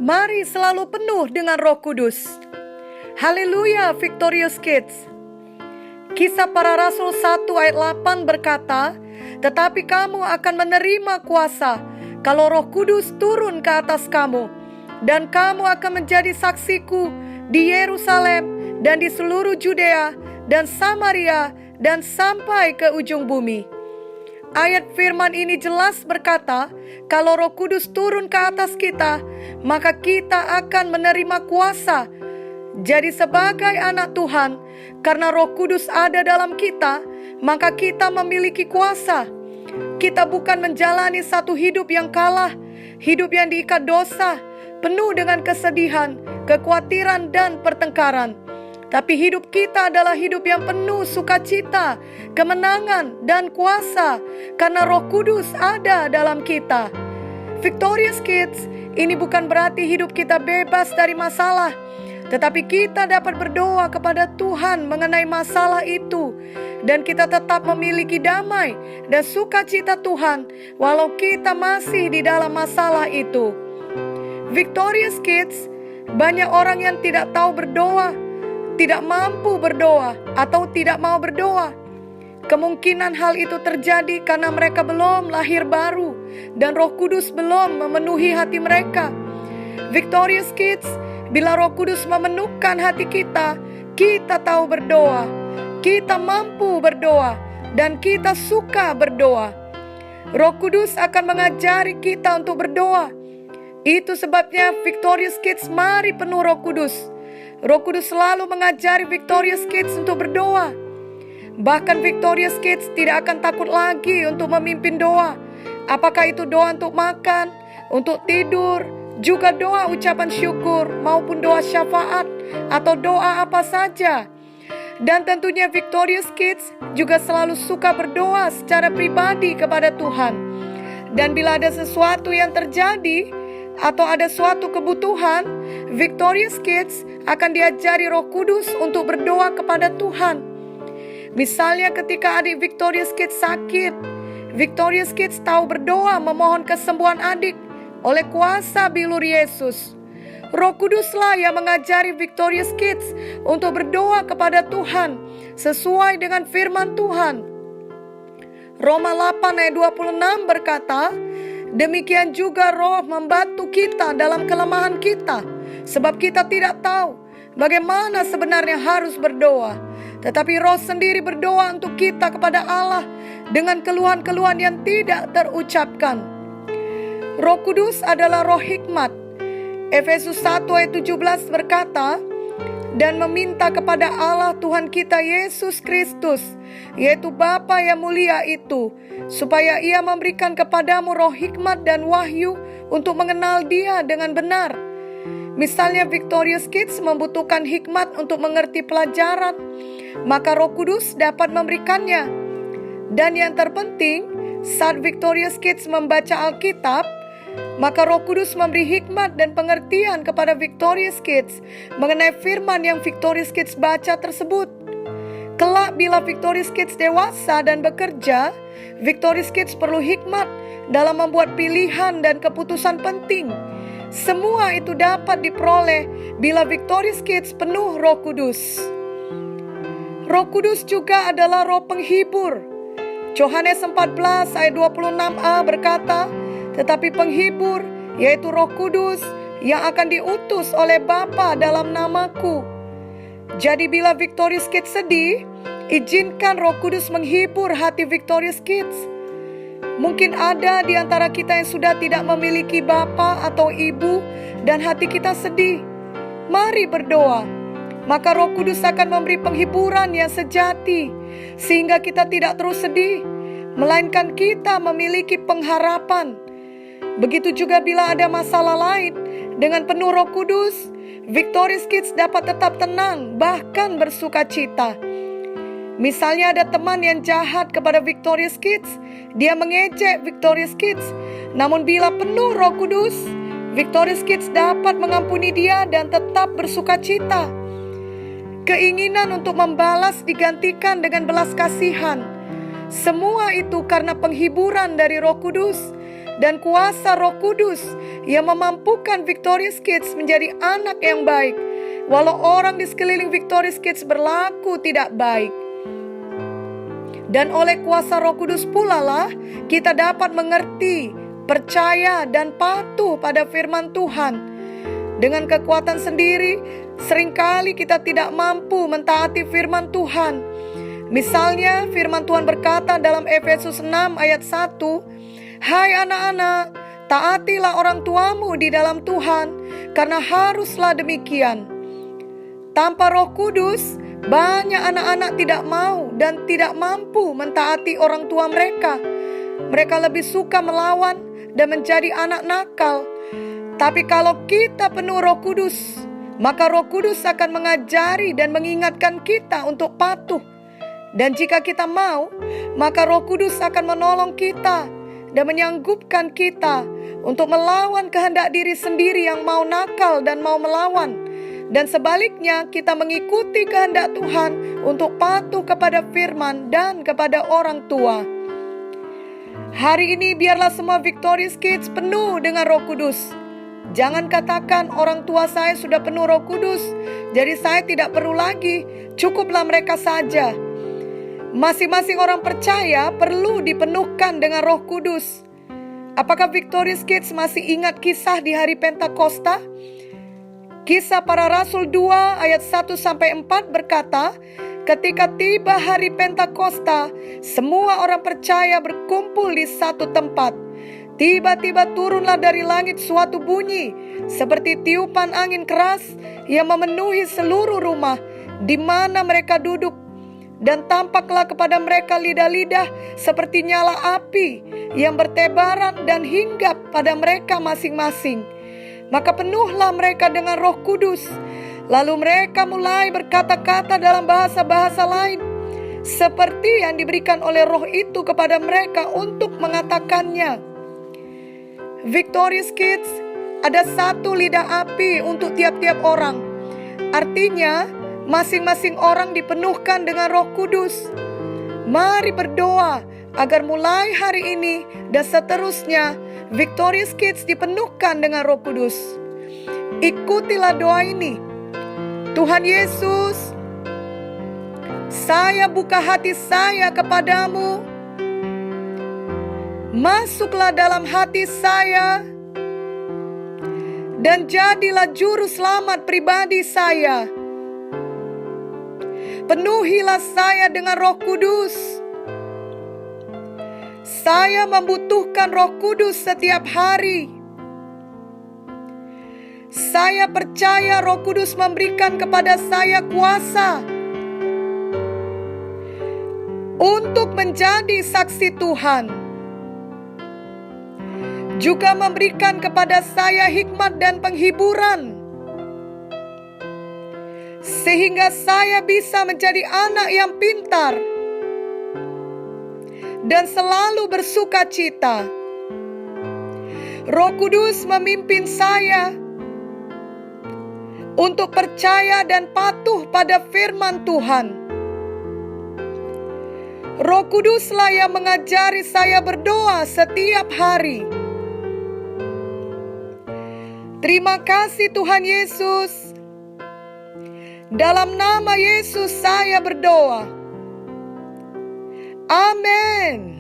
Mari selalu penuh dengan Roh Kudus. Haleluya, Victorious Kids. Kisah Para Rasul 1 ayat 8 berkata, "Tetapi kamu akan menerima kuasa kalau Roh Kudus turun ke atas kamu, dan kamu akan menjadi saksiku di Yerusalem dan di seluruh Judea dan Samaria dan sampai ke ujung bumi." Ayat firman ini jelas berkata, kalau Roh Kudus turun ke atas kita, maka kita akan menerima kuasa. Jadi sebagai anak Tuhan, karena Roh Kudus ada dalam kita, maka kita memiliki kuasa. Kita bukan menjalani satu hidup yang kalah, hidup yang diikat dosa, penuh dengan kesedihan, kekhawatiran, dan pertengkaran. Tapi hidup kita adalah hidup yang penuh sukacita, kemenangan, dan kuasa, karena Roh Kudus ada dalam kita. Victorious Kids, ini bukan berarti hidup kita bebas dari masalah, tetapi kita dapat berdoa kepada Tuhan mengenai masalah itu, dan kita tetap memiliki damai dan sukacita Tuhan, walau kita masih di dalam masalah itu. Victorious Kids, banyak orang yang tidak tahu berdoa, tidak mampu berdoa, atau tidak mau berdoa. Kemungkinan hal itu terjadi karena mereka belum lahir baru dan Roh Kudus belum memenuhi hati mereka. Victorious Kids, bila Roh Kudus memenuhkan hati kita, kita tahu berdoa, kita mampu berdoa, dan kita suka berdoa. Roh Kudus akan mengajari kita untuk berdoa. Itu sebabnya Victorious Kids, mari penuh Roh Kudus. Roh Kudus selalu mengajari Victorious Kids untuk berdoa. Bahkan Victorious Kids tidak akan takut lagi untuk memimpin doa. Apakah itu doa untuk makan, untuk tidur, juga doa ucapan syukur, maupun doa syafaat, atau doa apa saja. Dan tentunya Victorious Kids juga selalu suka berdoa secara pribadi kepada Tuhan. Dan bila ada sesuatu yang terjadi, atau ada suatu kebutuhan, Victorious Kids akan diajari Roh Kudus untuk berdoa kepada Tuhan. Misalnya ketika adik Victorious Kids sakit, Victorious Kids tahu berdoa memohon kesembuhan adik oleh kuasa bilur Yesus. Roh Kuduslah yang mengajari Victorious Kids untuk berdoa kepada Tuhan sesuai dengan firman Tuhan. Roma 8 ayat 26 berkata, "Demikian juga Roh membantu kita dalam kelemahan kita, sebab kita tidak tahu bagaimana sebenarnya harus berdoa. Tetapi Roh sendiri berdoa untuk kita kepada Allah dengan keluhan-keluhan yang tidak terucapkan." Roh Kudus adalah roh hikmat. Efesus 1 ayat 17 berkata, "Dan meminta kepada Allah Tuhan kita Yesus Kristus, yaitu Bapa yang mulia itu, supaya Ia memberikan kepadamu roh hikmat dan wahyu untuk mengenal Dia dengan benar." Misalnya Victorious Kids membutuhkan hikmat untuk mengerti pelajaran, maka Roh Kudus dapat memberikannya. Dan yang terpenting, saat Victorious Kids membaca Alkitab, maka Roh Kudus memberi hikmat dan pengertian kepada Victorious Kids mengenai firman yang Victorious Kids baca tersebut. Kelak bila Victorious Kids dewasa dan bekerja, Victorious Kids perlu hikmat dalam membuat pilihan dan keputusan penting. Semua itu dapat diperoleh bila Victorious Kids penuh Roh Kudus. Roh Kudus juga adalah roh penghibur. Yohanes 14 ayat 26a berkata, "Tetapi penghibur, yaitu Roh Kudus, yang akan diutus oleh Bapa dalam namaku." Jadi bila Victorious Kids sedih, izinkan Roh Kudus menghibur hati Victorious Kids. Mungkin ada di antara kita yang sudah tidak memiliki bapa atau ibu dan hati kita sedih. Mari berdoa. Maka Roh Kudus akan memberi penghiburan yang sejati, sehingga kita tidak terus sedih, melainkan kita memiliki pengharapan. Begitu juga bila ada masalah lain, dengan penuh Roh Kudus, Victorious Kids dapat tetap tenang, bahkan bersukacita. Misalnya ada teman yang jahat kepada Victorious Kids, dia mengejek Victorious Kids. Namun bila penuh Roh Kudus, Victorious Kids dapat mengampuni dia dan tetap bersukacita. Keinginan untuk membalas digantikan dengan belas kasihan. Semua itu karena penghiburan dari Roh Kudus dan kuasa Roh Kudus yang memampukan Victorious Kids menjadi anak yang baik, walau orang di sekeliling Victorious Kids berlaku tidak baik. Dan oleh kuasa Roh Kudus pula lah kita dapat mengerti, percaya, dan patuh pada firman Tuhan. Dengan kekuatan sendiri, seringkali kita tidak mampu mentaati firman Tuhan. Misalnya firman Tuhan berkata dalam Efesus 6 ayat 1, "Hai anak-anak, taatilah orang tuamu di dalam Tuhan, karena haruslah demikian." Tanpa Roh Kudus, banyak anak-anak tidak mau dan tidak mampu mentaati orang tua mereka. Mereka lebih suka melawan dan menjadi anak nakal. Tapi kalau kita penuh Roh Kudus, maka Roh Kudus akan mengajari dan mengingatkan kita untuk patuh. Dan jika kita mau, maka Roh Kudus akan menolong kita dan menyanggupkan kita untuk melawan kehendak diri sendiri yang mau nakal dan mau melawan. Dan sebaliknya, kita mengikuti kehendak Tuhan untuk patuh kepada firman dan kepada orang tua. Hari ini biarlah semua Victorious Kids penuh dengan Roh Kudus. Jangan katakan orang tua saya sudah penuh Roh Kudus, jadi saya tidak perlu lagi, cukuplah mereka saja. Masing-masing orang percaya perlu dipenuhkan dengan Roh Kudus. Apakah Victorious Kids masih ingat kisah di hari Pentakosta? Kisah Para Rasul 2 ayat 1-4 berkata, ketika tiba hari Pentakosta, semua orang percaya berkumpul di satu tempat. Tiba-tiba turunlah dari langit suatu bunyi, seperti tiupan angin keras yang memenuhi seluruh rumah di mana mereka duduk. Dan tampaklah kepada mereka lidah-lidah seperti nyala api yang bertebaran dan hinggap pada mereka masing-masing. Maka penuhlah mereka dengan Roh Kudus. Lalu mereka mulai berkata-kata dalam bahasa-bahasa lain, seperti yang diberikan oleh Roh itu kepada mereka untuk mengatakannya. Victorious Kids, ada satu lidah api untuk tiap-tiap orang. Artinya, masing-masing orang dipenuhkan dengan Roh Kudus. Mari berdoa agar mulai hari ini dan seterusnya Victorious Kids dipenuhkan dengan Roh Kudus. Ikutilah doa ini. Tuhan Yesus, saya buka hati saya kepadamu. Masuklah dalam hati saya dan jadilah juru selamat pribadi saya. Penuhilah saya dengan Roh Kudus. Saya membutuhkan Roh Kudus setiap hari. Saya percaya Roh Kudus memberikan kepada saya kuasa untuk menjadi saksi Tuhan. Juga memberikan kepada saya hikmat dan penghiburan, sehingga saya bisa menjadi anak yang pintar dan selalu bersuka cita. Roh Kudus memimpin saya untuk percaya dan patuh pada firman Tuhan. Roh Kuduslah yang mengajari saya berdoa setiap hari. Terima kasih Tuhan Yesus. Dalam nama Yesus saya berdoa. Amin.